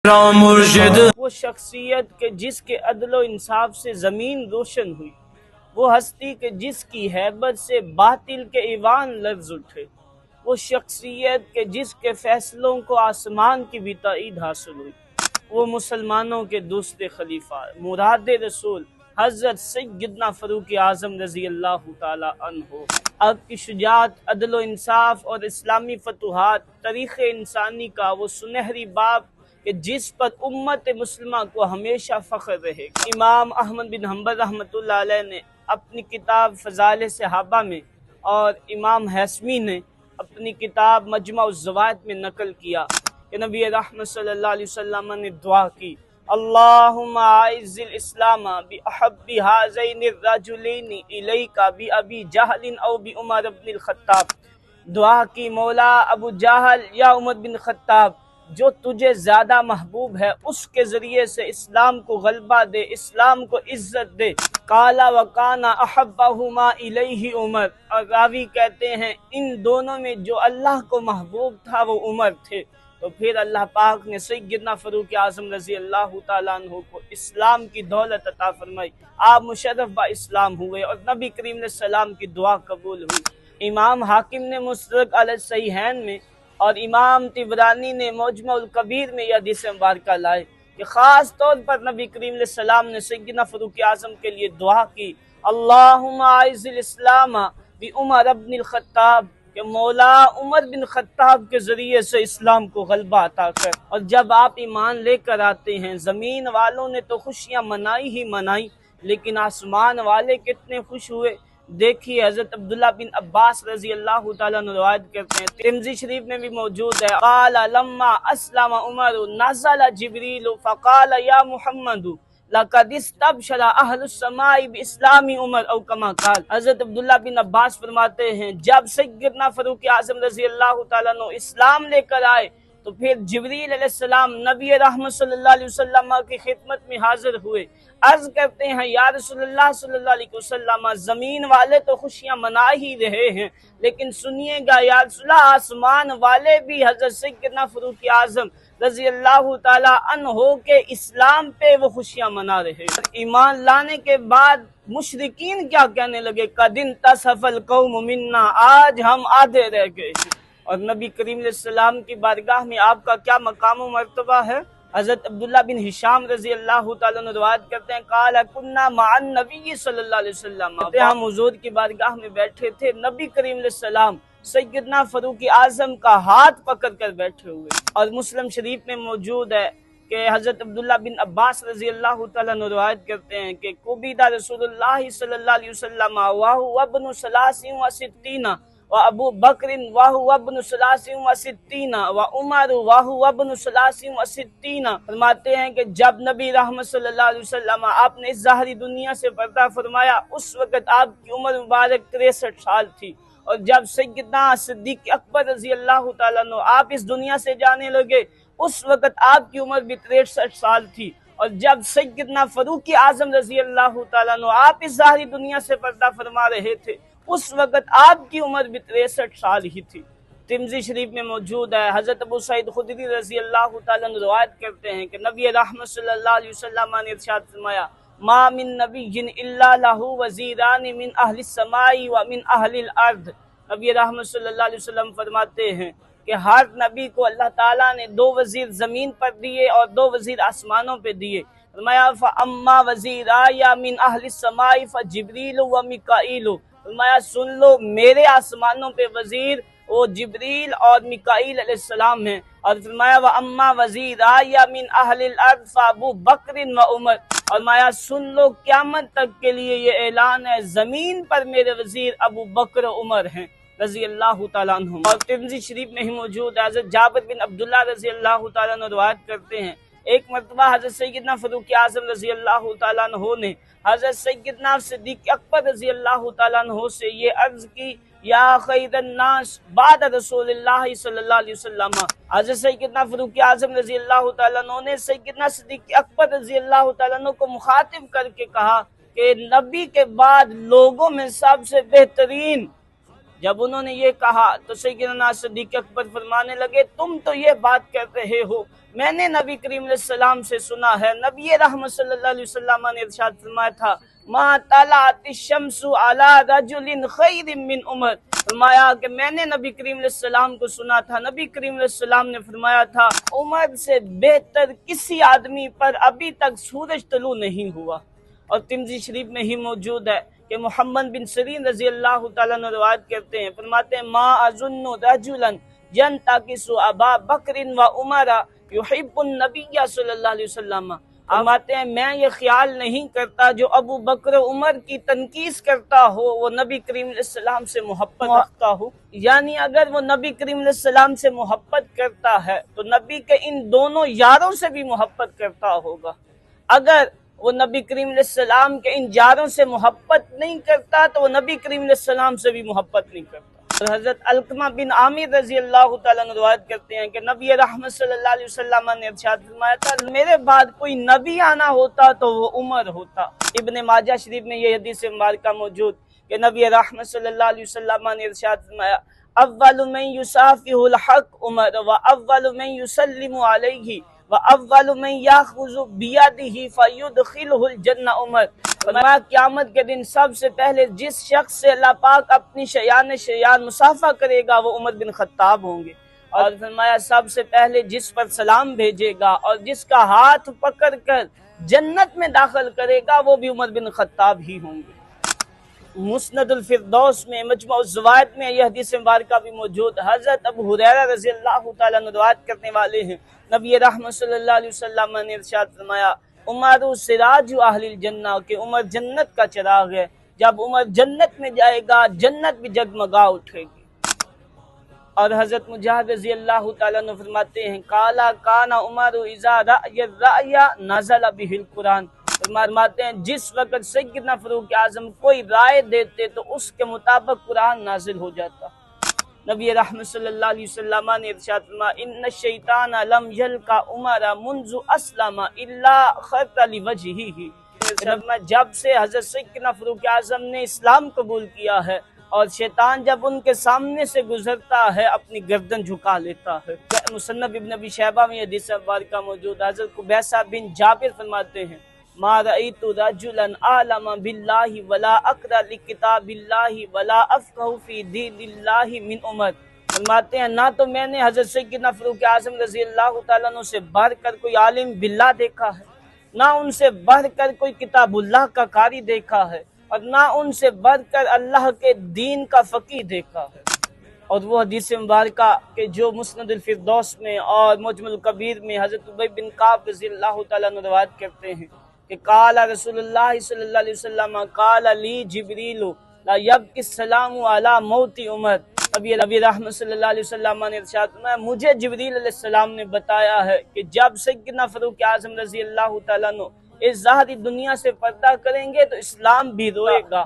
وہ شخصیت کے جس کے عدل و انصاف سے زمین روشن ہوئی، وہ ہستی کے جس کی ہیبت سے باطل کے ایوان لرز اٹھے، وہ شخصیت کے جس کے فیصلوں کو آسمان کی بھی تائید حاصل ہوئی، وہ مسلمانوں کے دوسرے خلیفہ مراد رسول حضرت سیدنا فاروق اعظم رضی اللہ تعالی عنہ۔ آپ کی شجاعت، عدل و انصاف اور اسلامی فتوحات تاریخ انسانی کا وہ سنہری باب کہ جس پر امت مسلمہ کو ہمیشہ فخر رہے گا۔ امام احمد بن حنبل رحمۃ اللہ علیہ نے اپنی کتاب فضائل صحابہ میں اور امام حیثمی نے اپنی کتاب مجمع الزوائد میں نقل کیا کہ نبی رحمت صلی اللہ علیہ وسلم نے دعا کی، اللہم اعز الاسلام باحب ہذین الرجلین الیک بابی جہل او بعمر بن الخطاب۔ دعا کی، مولا ابو جہل یا عمر بن خطاب جو تجھے زیادہ محبوب ہے اس کے ذریعے سے اسلام کو غلبہ دے، اسلام کو عزت دے۔ قال وکان احبہما الیہ عمر، اور راوی کہتے ہیں ان دونوں میں جو اللہ کو محبوب تھا وہ عمر تھے۔ تو پھر اللہ پاک نے سیدنا فاروق اعظم رضی اللہ تعالیٰ عنہ کو اسلام کی دولت عطا فرمائی، آپ مشرف با اسلام ہوئے اور نبی کریم علیہ السلام کی دعا قبول ہوئی۔ امام حاکم نے مستدرک علی الصحیحین میں اور امام طبرانی نے معجم الکبیر میں یہ حدیث مبارکہ لائے کہ خاص طور پر نبی کریم علیہ السلام نے سیدنا فاروق اعظم کے لیے دعا کی، اللہم اعز الاسلام بعمر بن الخطاب، کہ مولا عمر بن خطاب کے ذریعے سے اسلام کو غلبہ عطا کر۔ اور جب آپ ایمان لے کر آتے ہیں، زمین والوں نے تو خوشیاں منائی ہی منائی، لیکن آسمان والے کتنے خوش ہوئے۔ دیکھیے حضرت عبداللہ بن عباس رضی اللہ تعالیٰ عنہ روایت کرتے ہیں، ترمذی شریف میں بھی موجود ہے، قال لما اسلم عمر نزل جبریل فقال یا محمد لقد استبشر اہل السماء باسلام عمر او کما قال۔ حضرت عبداللہ بن عباس فرماتے ہیں جب سیدنا فاروق اعظم رضی اللہ تعالیٰ عنہ اسلام لے کر آئے تو پھر جبریل علیہ السلام نبی رحمت صلی اللہ علیہ وسلم کی خدمت میں حاضر ہوئے، عرض کرتے ہیں یا رسول اللہ صلی اللہ علیہ وسلم زمین والے تو خوشیاں منا ہی رہے ہیں، لیکن سنیے گا یا رسول اللہ آسمان والے بھی حضرت سیدنا فاروق اعظم رضی اللہ تعالی عنہ کے اسلام پہ وہ خوشیاں منا رہے ہیں۔ ایمان لانے کے بعد مشرکین کیا کہنے لگے، قد انتصف القوم منا، آج ہم آدھے رہ گئے ہیں۔ اور نبی کریم علیہ السلام کی بارگاہ میں آپ کا کیا مقام و مرتبہ ہے۔ حضرت عبداللہ بن ہشام رضی اللہ تعالیٰ عنہ روایت کرتے ہیں، قال کنا مع النبی صلی اللہ علیہ وسلم، ہم حضور کی بارگاہ میں بیٹھے تھے، نبی کریم علیہ السلام سیدنا فاروق اعظم کا ہاتھ پکڑ کر بیٹھے ہوئے۔ اور مسلم شریف میں موجود ہے کہ حضرت عبداللہ بن عباس رضی اللہ تعالیٰ عنہ روایت کرتے ہیں کہ قبض رسول اللہ صلی اللہ علیہ وسلم وہو ابن 63 وابو بکر وہو ابن 63 وعمر وہو ابن 63۔ فرماتے ہیں کہ جب نبی رحمت صلی اللہ علیہ وسلم آپ نے اس ظاہری دنیا سے پردہ فرمایا اس وقت آپ کی عمر مبارک 63 سال تھی، اور جب سیدنا صدیق اکبر رضی اللہ تعالیٰ عنہ آپ اس دنیا سے جانے لگے اس وقت آپ کی عمر بھی 63 سال تھی، اور جب سیدنا فاروق اعظم رضی اللہ تعالیٰ عنہ آپ اس ظاہری دنیا سے پردہ فرما رہے تھے اس وقت آپ کی عمر بھی 63 سال ہی تھی۔ ترمذی شریف میں موجود ہے، حضرت ابو سعید خدری رضی اللہ تعالیٰ عنہ روایت کرتے ہیں کہ نبی رحمت صلی اللہ علیہ وسلم نے ارشاد فرمایا، ما من نبی الا لہ وزیران من اہل السماء ومن اہل الارض۔ نبی رحمت صلی اللہ علیہ وسلم فرماتے ہیں کہ ہر نبی کو اللہ تعالیٰ نے 2 وزیر زمین پر دیے اور 2 وزیر آسمانوں پہ دیے۔ فرمایا فاما وزیرایا من اہل السماء فجبریل و میکائیل، فرمایا سن لو میرے آسمانوں پہ وزیر وہ جبریل اور میکائیل علیہ السلام ہیں، اور فرمایا وَأَمَّا وَزِيرَايَ مِنْ أَهْلِ الْأَرْضِ فَأَبُو بَكْرٍ وَعُمَرٍ، فرمایا سن لو قیامت تک کے لیے یہ اعلان ہے زمین پر میرے وزیر ابو بکر و عمر ہیں رضی اللہ تعالیٰ عنہم۔ اور ترمذی شریف میں ہی موجود ہے، حضرت جابر بن عبداللہ رضی اللہ تعالیٰ عنہ روایت کرتے ہیں ایک مرتبہ حضرت سیدنا فاروق اعظم رضی اللہ تعالیٰ عنہ نے حضرت سیدنا صدیق اکبر رضی اللہ تعالیٰ عنہ سے یہ عرض کی، یا خیر الناس بعد رسول اللہ صلی اللہ علیہ وسلم۔ حضرت سیدنا فاروق اعظم رضی اللہ تعالیٰ عنہ نے سیدنا صدیق اکبر رضی اللہ تعالیٰ عنہ کو مخاطب کر کے کہا کہ نبی کے بعد لوگوں میں سب سے بہترین جب انہوں نے یہ کہا تو سیدنا صدیق اکبر فرمانے لگے تم تو یہ بات کر رہے ہو، میں نے نبی کریم علیہ السلام سے سنا ہے، نبی رحمت صلی اللہ علیہ وسلم نے ارشاد فرمایا تھا ما طلعت الشمس علی رجل خیر من عمر، فرمایا کہ میں نے نبی کریم علیہ السلام کو سنا تھا، نبی کریم علیہ السلام نے فرمایا تھا عمر سے بہتر کسی آدمی پر ابھی تک سورج طلوع نہیں ہوا۔ اور ترمذی شریف میں ہی موجود ہے کہ محمد بن سیرین رضی اللہ تعالیٰ عنہ روایت کرتے ہیں، فرماتے ہیں ما اظن رجلا ينتقص ابا بکر و عمر یحب النبی صلی اللہ علیہ وسلم، فرماتے ہیں میں یہ خیال نہیں کرتا جو ابو بکر عمر کی تنقیص کرتا ہو وہ نبی کریم علیہ السلام سے محبت رکھتا ہو۔ یعنی اگر وہ نبی کریم علیہ السلام سے محبت کرتا ہے تو نبی کے ان دونوں یاروں سے بھی محبت کرتا ہوگا، اگر وہ نبی کریم علیہ السلام کے ان یاروں سے محبت نہیں کرتا تو وہ نبی کریم علیہ السلام سے بھی محبت نہیں کرتا۔ اور حضرت علقمہ بن عامر رضی اللہ تعالیٰ عنہ روایت کرتے ہیں کہ نبی رحمت صلی اللہ علیہ وسلم نے ارشاد فرمایا تھا میرے بعد کوئی نبی آنا ہوتا تو وہ عمر ہوتا۔ ابن ماجہ شریف میں یہ حدیث مبارکہ موجود کہ نبی رحمت صلی اللہ علیہ وسلم نے ارشاد فرمایا اول من یصافح الحق عمر و اول من یسلم علیہ وَأَوَّلُ مَنْ يَأْخُذُ بِيَدِهِ فَيُدْخِلُهُ الْجَنَّةَ عمر، فرمایا قیامت کے دن سب سے پہلے جس شخص سے اللہ پاک اپنی شیان مصافحہ کرے گا وہ عمر بن خطاب ہوں گے، اور فرمایا سب سے پہلے جس پر سلام بھیجے گا اور جس کا ہاتھ پکڑ کر جنت میں داخل کرے گا وہ بھی عمر بن خطاب ہی ہوں گے۔ مسند الفردوس میں مجموع الزوائد میں یہ حدیث مبارکہ بھی موجود، حضرت ابو ہریرہ رضی اللہ تعالیٰ عنہ روایت کرنے والے ہیں، نبی رحمت صلی اللہ علیہ وسلم نے ارشاد فرمایا عمر سراج اہل الجنہ، کہ عمر جنت کا چراغ ہے، جب عمر جنت میں جائے گا جنت بھی جگمگا اٹھے گی۔ اور حضرت مجاہد رضی اللہ تعالیٰ عنہ فرماتے ہیں کالا کانا عمر اذا رأی الرأی نزل بہ القرآن، فرماتے ہیں جس وقت سیدنا فاروق اعظم کوئی رائے دیتے تو اس کے مطابق قرآن نازل ہو جاتا۔ نبی رحمت صلی اللہ علیہ وسلم نے ارشاد فرمایا ان الشیطان لم یلقى عمر منذ اسلم الا خط لوجهه، جب سے حضرت سیدنا فاروق اعظم نے اسلام قبول کیا ہے اور شیطان جب ان کے سامنے سے گزرتا ہے اپنی گردن جھکا لیتا ہے۔ مصنف ابن ابی شیبہ میں حدیث مبارکہ موجود، حضرت قبیصہ بن جابر فرماتے ہیں ما رأیت رجلا اعلم باللہ ولا اقرأ لکتاب اللہ ولا افقہ فی دین اللہ من عمر، فرماتے ہیں نہ تو میں نے حضرت سیدنا فاروق اعظم رضی اللہ تعالیٰ عنہ سے بڑھ کر کوئی عالم باللہ دیکھا ہے، نہ ان سے بڑھ کر کوئی کتاب اللہ کا قاری دیکھا ہے، اور نہ ان سے بڑھ کر اللہ کے دین کا فقیہ دیکھا ہے۔ اور وہ حدیث مبارکہ کہ جو مسند الفردوس میں اور معجم الکبیر میں حضرت ابی بن کعب رضی اللہ تعالیٰ عنہ روایت کرتے ہیں کہ قال رسول اللہ صلی اللہ علیہ وسلم قال لی جبریل لا یبکی السلام علی موت عمر، نبی رحمت صلی اللہ علیہ وسلم نے ارشاد فرمایا مجھے جبریل علیہ السلام نے بتایا ہے کہ جب سیدنا فاروق اعظم رضی اللہ تعالیٰ عنہ اس ظاہری دنیا سے پردہ کریں گے تو اسلام بھی روئے گا۔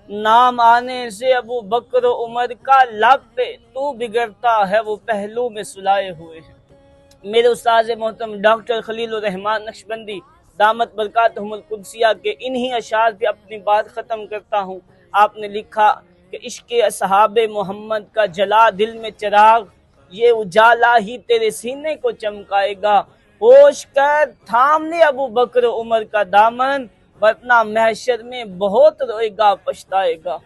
نام آنے سے ابو بکر و عمر کا لب پہ تو بگڑتا ہے وہ پہلو میں سلائے ہوئے ہیں۔ میرے استاذ محترم ڈاکٹر خلیل الرحمان نقشبندی دامت برکاتہم القدسیہ کے انہی اشعار پہ اپنی بات ختم کرتا ہوں۔ آپ نے لکھا کہ عشق اصحاب محمد کا جلا دل میں چراغ، یہ اجالا ہی تیرے سینے کو چمکائے گا، ہوش کر تھام لے ابو بکر عمر کا دامن، ورنہ محشر میں بہت روئے گا پچھتائے گا۔